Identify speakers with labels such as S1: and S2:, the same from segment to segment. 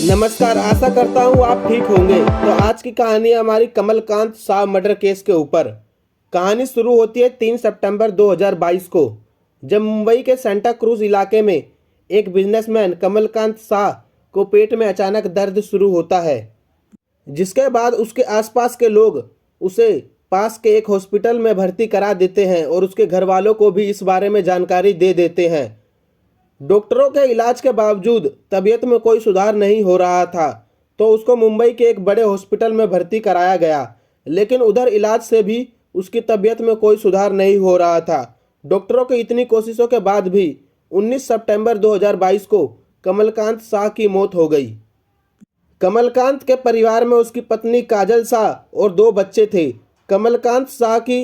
S1: नमस्कार, आशा करता हूँ आप ठीक होंगे। तो आज की कहानी है हमारी कमलकांत साव मर्डर केस के ऊपर। कहानी शुरू होती है 3 सितंबर 2022 को, जब मुंबई के सेंटा क्रूज इलाके में एक बिजनेसमैन कमलकांत शाह को पेट में अचानक दर्द शुरू होता है, जिसके बाद उसके आसपास के लोग उसे पास के एक हॉस्पिटल में भर्ती करा देते हैं और उसके घर वालों को भी इस बारे में जानकारी दे देते हैं। डॉक्टरों के इलाज के बावजूद तबीयत में कोई सुधार नहीं हो रहा था, तो उसको मुंबई के एक बड़े हॉस्पिटल में भर्ती कराया गया, लेकिन उधर इलाज से भी उसकी तबीयत में कोई सुधार नहीं हो रहा था। डॉक्टरों की इतनी कोशिशों के बाद भी 19 सितंबर 2022 को कमलकांत शाह की मौत हो गई। कमलकांत के परिवार में उसकी पत्नी काजल शाह और 2 बच्चे थे। कमलकांत शाह की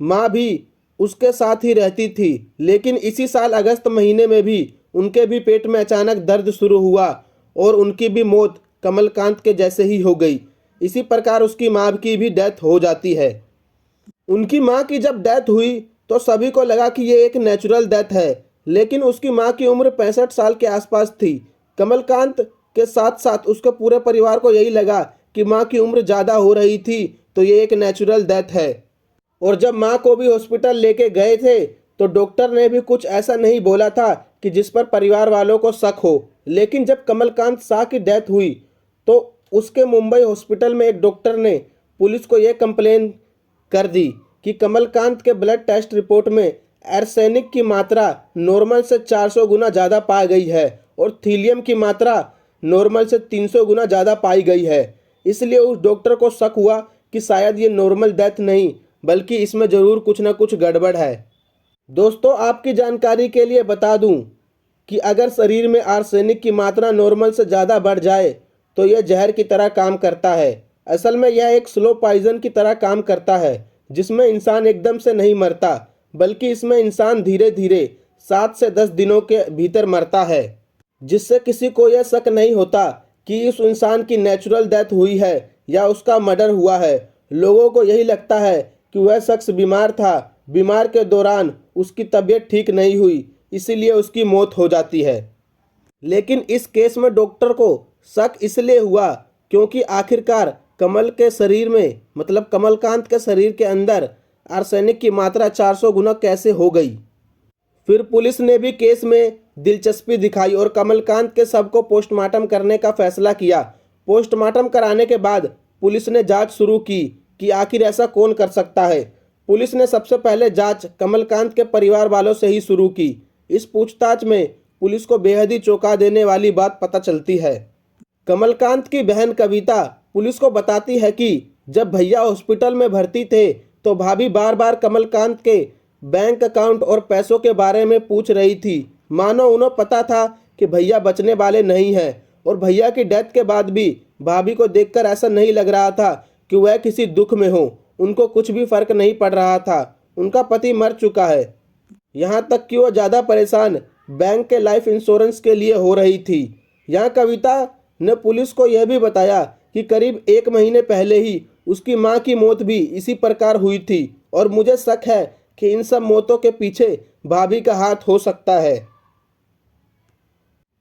S1: मां भी उसके साथ ही रहती थी, लेकिन इसी साल अगस्त महीने में भी उनके भी पेट में अचानक दर्द शुरू हुआ और उनकी भी मौत कमलकांत के जैसे ही हो गई। इसी प्रकार उसकी मां की भी डेथ हो जाती है। उनकी मां की जब डेथ हुई तो सभी को लगा कि ये एक नेचुरल डेथ है, लेकिन उसकी मां की उम्र 65 साल के आसपास थी। कमलकांत के साथ साथ उसके पूरे परिवार को यही लगा कि मां की उम्र ज़्यादा हो रही थी, तो ये एक नेचुरल डेथ है। और जब मां को भी हॉस्पिटल लेके गए थे तो डॉक्टर ने भी कुछ ऐसा नहीं बोला था कि जिस पर परिवार वालों को शक हो। लेकिन जब कमलकांत शाह की डेथ हुई तो उसके मुंबई हॉस्पिटल में एक डॉक्टर ने पुलिस को यह कंप्लेन कर दी कि कमलकांत के ब्लड टेस्ट रिपोर्ट में आर्सेनिक की मात्रा नॉर्मल से 400 गुना ज़्यादा पाई गई है और थीलियम की मात्रा नॉर्मल से 300 गुना ज़्यादा पाई गई है। इसलिए उस डॉक्टर को शक हुआ कि शायद ये नॉर्मल डेथ नहीं, बल्कि इसमें ज़रूर कुछ ना कुछ गड़बड़ है। दोस्तों, आपकी जानकारी के लिए बता दूं कि अगर शरीर में आर्सेनिक की मात्रा नॉर्मल से ज़्यादा बढ़ जाए तो यह जहर की तरह काम करता है। असल में यह एक स्लो पॉइजन की तरह काम करता है, जिसमें इंसान एकदम से नहीं मरता, बल्कि इसमें इंसान धीरे धीरे 7 से 10 दिनों के भीतर मरता है, जिससे किसी को यह शक नहीं होता कि उस इंसान की नेचुरल डेथ हुई है या उसका मर्डर हुआ है। लोगों को यही लगता है कि वह शख्स बीमार था, बीमार के दौरान उसकी तबीयत ठीक नहीं हुई, इसीलिए उसकी मौत हो जाती है। लेकिन इस केस में डॉक्टर को शक इसलिए हुआ क्योंकि आखिरकार कमलकांत के शरीर के अंदर आर्सेनिक की मात्रा 400 गुना कैसे हो गई। फिर पुलिस ने भी केस में दिलचस्पी दिखाई और कमलकांत के शव को पोस्टमार्टम करने का फैसला किया। पोस्टमार्टम कराने के बाद पुलिस ने जांच शुरू की कि आखिर ऐसा कौन कर सकता है। पुलिस ने सबसे पहले जांच कमलकांत के परिवार वालों से ही शुरू की। इस पूछताछ में पुलिस को बेहद ही चौंका देने वाली बात पता चलती है। कमलकांत की बहन कविता पुलिस को बताती है कि जब भैया हॉस्पिटल में भर्ती थे तो भाभी बार बार कमलकांत के बैंक अकाउंट और पैसों के बारे में पूछ रही थी, मानो उन्हें पता था कि भैया बचने वाले नहीं हैं। और भैया की डेथ के बाद भी भाभी को देखकर ऐसा नहीं लग रहा था कि वह किसी दुख में हो। उनको कुछ भी फर्क नहीं पड़ रहा था, उनका पति मर चुका है। यहाँ तक कि वो ज़्यादा परेशान बैंक के लाइफ इंश्योरेंस के लिए हो रही थी। यहाँ कविता ने पुलिस को यह भी बताया कि करीब 1 महीने पहले ही उसकी मां की मौत भी इसी प्रकार हुई थी और मुझे शक है कि इन सब मौतों के पीछे भाभी का हाथ हो सकता है।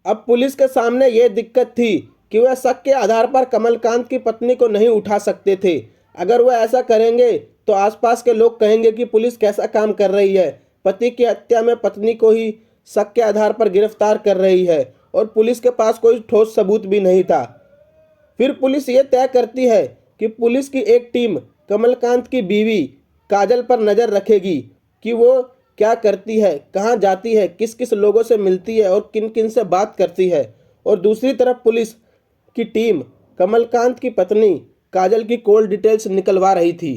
S1: अब पुलिस के सामने यह दिक्कत थी कि वह शक के आधार पर कमलकांत की पत्नी को नहीं उठा सकते थे। अगर वह ऐसा करेंगे तो आसपास के लोग कहेंगे कि पुलिस कैसा काम कर रही है, पति की हत्या में पत्नी को ही शक के आधार पर गिरफ्तार कर रही है, और पुलिस के पास कोई ठोस सबूत भी नहीं था। फिर पुलिस ये तय करती है कि पुलिस की एक टीम कमलकांत की बीवी काजल पर नज़र रखेगी कि वो क्या करती है, कहाँ जाती है, किस किस लोगों से मिलती है और किन किन से बात करती है। और दूसरी तरफ पुलिस की टीम कमलकांत की पत्नी काजल की कॉल डिटेल्स निकलवा रही थी।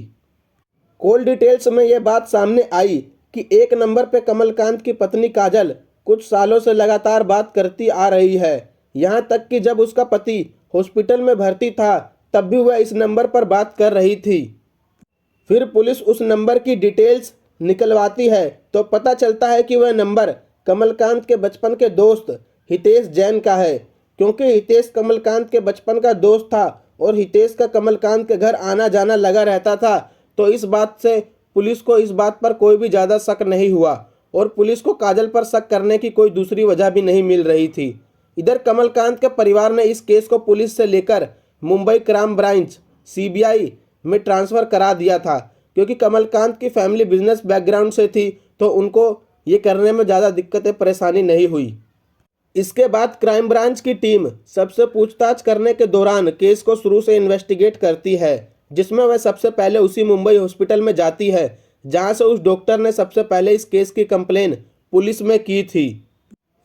S1: कॉल डिटेल्स में यह बात सामने आई कि 1 नंबर पर कमलकांत की पत्नी काजल कुछ सालों से लगातार बात करती आ रही है। यहाँ तक कि जब उसका पति हॉस्पिटल में भर्ती था तब भी वह इस नंबर पर बात कर रही थी। फिर पुलिस उस नंबर की डिटेल्स निकलवाती है तो पता चलता है कि वह नंबर कमलकांत के बचपन के दोस्त हितेश जैन का है। क्योंकि हितेश कमलकांत के बचपन का दोस्त था और हितेश का कमलकांत के घर आना जाना लगा रहता था, तो इस बात से पुलिस को इस बात पर कोई भी ज़्यादा शक नहीं हुआ और पुलिस को काजल पर शक करने की कोई दूसरी वजह भी नहीं मिल रही थी। इधर कमलकांत के परिवार ने इस केस को पुलिस से लेकर मुंबई क्राइम ब्रांच सीबीआई में ट्रांसफ़र करा दिया था, क्योंकि कमलकांत की फैमिली बिजनेस बैकग्राउंड से थी तो उनको ये करने में ज़्यादा दिक्कतें परेशानी नहीं हुई। इसके बाद क्राइम ब्रांच की टीम सबसे पूछताछ करने के दौरान केस को शुरू से इन्वेस्टिगेट करती है, जिसमें वह सबसे पहले उसी मुंबई हॉस्पिटल में जाती है जहां से उस डॉक्टर ने सबसे पहले इस केस की कंप्लेन पुलिस में की थी।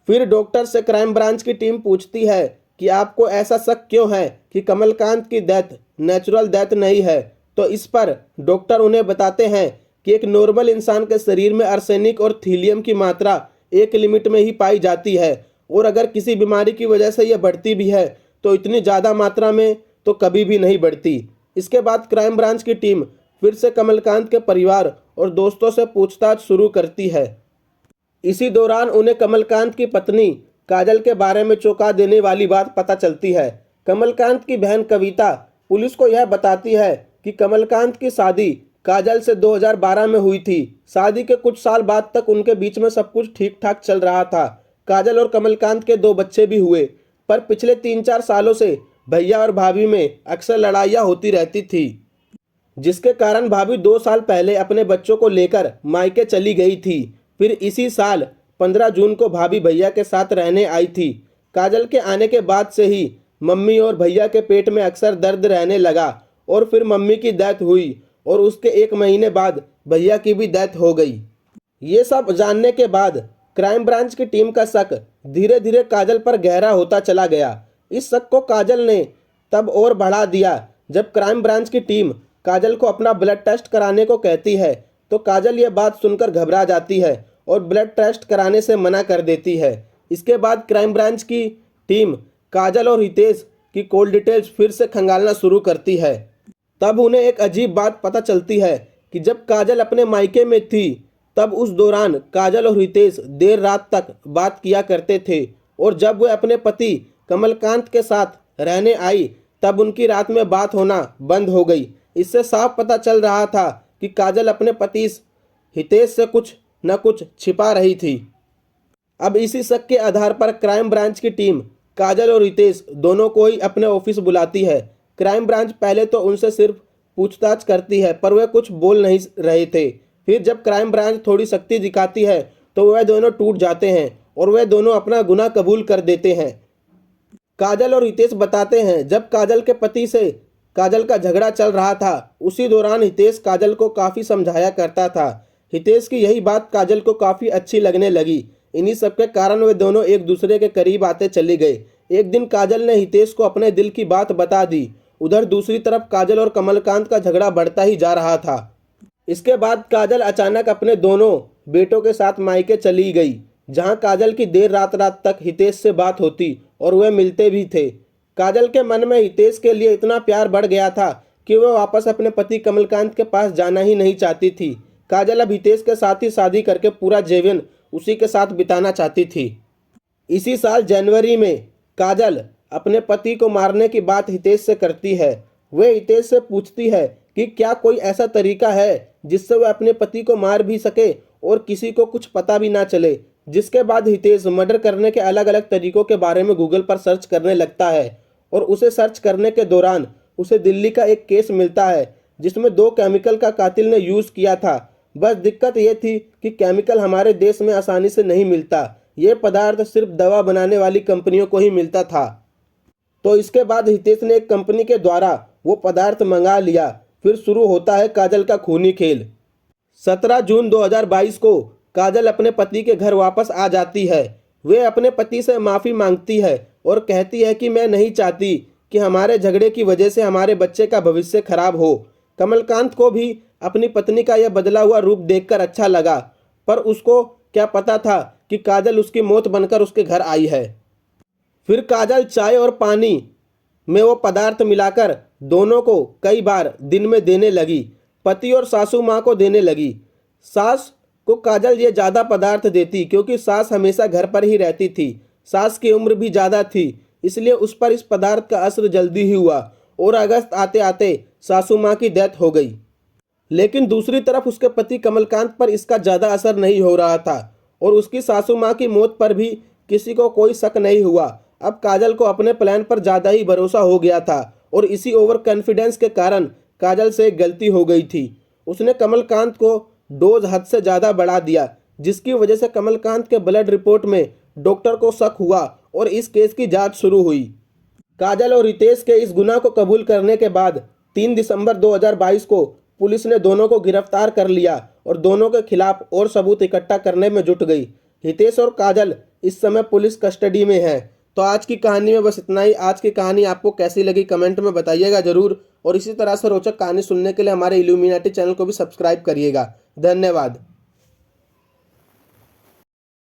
S1: फिर डॉक्टर से क्राइम ब्रांच की टीम पूछती है कि आपको ऐसा शक क्यों है कि कमलकांत की डेथ नेचुरल डेथ नहीं है, तो इस पर डॉक्टर उन्हें बताते हैं कि एक नॉर्मल इंसान के शरीर में आर्सेनिक और थीलियम की मात्रा एक लिमिट में ही पाई जाती है, और अगर किसी बीमारी की वजह से यह बढ़ती भी है तो इतनी ज़्यादा मात्रा में तो कभी भी नहीं बढ़ती। इसके बाद क्राइम ब्रांच की टीम फिर से कमलकांत के परिवार और दोस्तों से पूछताछ शुरू करती है। इसी दौरान उन्हें कमलकांत की पत्नी काजल के बारे में चौंका देने वाली बात पता चलती है। कमलकांत की बहन कविता पुलिस को यह बताती है कि कमलकांत की शादी काजल से 2012 में हुई थी। शादी के कुछ साल बाद तक उनके बीच में सब कुछ ठीक ठाक चल रहा था। काजल और कमलकांत के 2 बच्चे भी हुए, पर पिछले 3-4 सालों से भैया और भाभी में अक्सर लड़ाइयाँ होती रहती थी, जिसके कारण भाभी 2 साल पहले अपने बच्चों को लेकर मायके चली गई थी। फिर इसी साल 15 जून को भाभी भैया के साथ रहने आई थी। काजल के आने के बाद से ही मम्मी और भैया के पेट में अक्सर दर्द रहने लगा, और फिर मम्मी की डेथ हुई और उसके 1 महीने बाद भैया की भी डेथ हो गई। ये सब जानने के बाद क्राइम ब्रांच की टीम का शक धीरे धीरे काजल पर गहरा होता चला गया। इस शक को काजल ने तब और बढ़ा दिया जब क्राइम ब्रांच की टीम काजल को अपना ब्लड टेस्ट कराने को कहती है, तो काजल ये बात सुनकर घबरा जाती है और ब्लड टेस्ट कराने से मना कर देती है। इसके बाद क्राइम ब्रांच की टीम काजल और हितेश की कॉल डिटेल्स फिर से खंगालना शुरू करती है। तब उन्हें एक अजीब बात पता चलती है कि जब काजल अपने मायके में थी तब उस दौरान काजल और हितेश देर रात तक बात किया करते थे, और जब वे अपने पति कमलकांत के साथ रहने आई तब उनकी रात में बात होना बंद हो गई। इससे साफ पता चल रहा था कि काजल अपने पति हितेश से कुछ न कुछ छिपा रही थी। अब इसी शक के आधार पर क्राइम ब्रांच की टीम काजल और हितेश दोनों को ही अपने ऑफिस बुलाती है। क्राइम ब्रांच पहले तो उनसे सिर्फ पूछताछ करती है, पर वे कुछ बोल नहीं रहे थे। फिर जब क्राइम ब्रांच थोड़ी सख्ती दिखाती है तो वह दोनों टूट जाते हैं और वे दोनों अपना गुनाह कबूल कर देते हैं। काजल और हितेश बताते हैं जब काजल के पति से काजल का झगड़ा चल रहा था उसी दौरान हितेश काजल को काफ़ी समझाया करता था। हितेश की यही बात काजल को काफ़ी अच्छी लगने लगी। इन्हीं सब के कारण वे दोनों एक दूसरे के करीब आते चले गए। एक दिन काजल ने हितेश को अपने दिल की बात बता दी। उधर दूसरी तरफ काजल और कमलकांत का झगड़ा बढ़ता ही जा रहा था। इसके बाद काजल अचानक अपने दोनों बेटों के साथ मायके चली गई, जहां काजल की देर रात तक हितेश से बात होती और वे मिलते भी थे। काजल के मन में हितेश के लिए इतना प्यार बढ़ गया था कि वह वापस अपने पति कमलकांत के पास जाना ही नहीं चाहती थी। काजल अब हितेश के साथ ही शादी करके पूरा जीवन उसी के साथ बिताना चाहती थी। इसी साल जनवरी में काजल अपने पति को मारने की बात हितेश से करती है। वह हितेश से पूछती है कि क्या कोई ऐसा तरीका है जिससे वह अपने पति को मार भी सके और किसी को कुछ पता भी ना चले। जिसके बाद हितेश मर्डर करने के अलग अलग तरीकों के बारे में गूगल पर सर्च करने लगता है, और उसे सर्च करने के दौरान उसे दिल्ली का एक केस मिलता है जिसमें 2 केमिकल का कातिल ने यूज़ किया था। बस दिक्कत ये थी कि केमिकल हमारे देश में आसानी से नहीं मिलता, ये पदार्थ सिर्फ दवा बनाने वाली कंपनियों को ही मिलता था। तो इसके बाद हितेश ने एक कंपनी के द्वारा वो पदार्थ मंगा लिया। फिर शुरू होता है काजल का खूनी खेल। 17 जून 2022 को काजल अपने पति के घर वापस आ जाती है। वे अपने पति से माफ़ी मांगती है और कहती है कि मैं नहीं चाहती कि हमारे झगड़े की वजह से हमारे बच्चे का भविष्य खराब हो। कमलकांत को भी अपनी पत्नी का यह बदला हुआ रूप देखकर अच्छा लगा, पर उसको क्या पता था कि काजल उसकी मौत बनकर उसके घर आई है। फिर काजल चाय और पानी में वो पदार्थ मिलाकर दोनों को कई बार दिन में देने लगी। पति और सासू माँ को देने लगी। सास को काजल ये ज़्यादा पदार्थ देती क्योंकि सास हमेशा घर पर ही रहती थी। सास की उम्र भी ज़्यादा थी, इसलिए उस पर इस पदार्थ का असर जल्दी ही हुआ और अगस्त आते आते सासू माँ की डेथ हो गई। लेकिन दूसरी तरफ उसके पति कमलकांत पर इसका ज़्यादा असर नहीं हो रहा था और उसकी सासू माँ की मौत पर भी किसी को कोई शक नहीं हुआ। अब काजल को अपने प्लान पर ज़्यादा ही भरोसा हो गया था और इसी ओवर कॉन्फिडेंस के कारण काजल से एक गलती हो गई थी। उसने कमलकांत को डोज हद से ज़्यादा बढ़ा दिया, जिसकी वजह से कमलकांत के ब्लड रिपोर्ट में डॉक्टर को शक हुआ और इस केस की जांच शुरू हुई। काजल और रितेश के इस गुनाह को कबूल करने के बाद 3 दिसंबर 2022 को पुलिस ने दोनों को गिरफ्तार कर लिया और दोनों के खिलाफ और सबूत इकट्ठा करने में जुट गई। हितेश और काजल इस समय पुलिस कस्टडी में हैं। तो आज की कहानी में बस इतना ही। आज की कहानी आपको कैसी लगी कमेंट में बताइएगा ज़रूर, और इसी तरह से रोचक कहानी सुनने के लिए हमारे इल्यूमिनाटी चैनल को भी सब्सक्राइब करिएगा। धन्यवाद।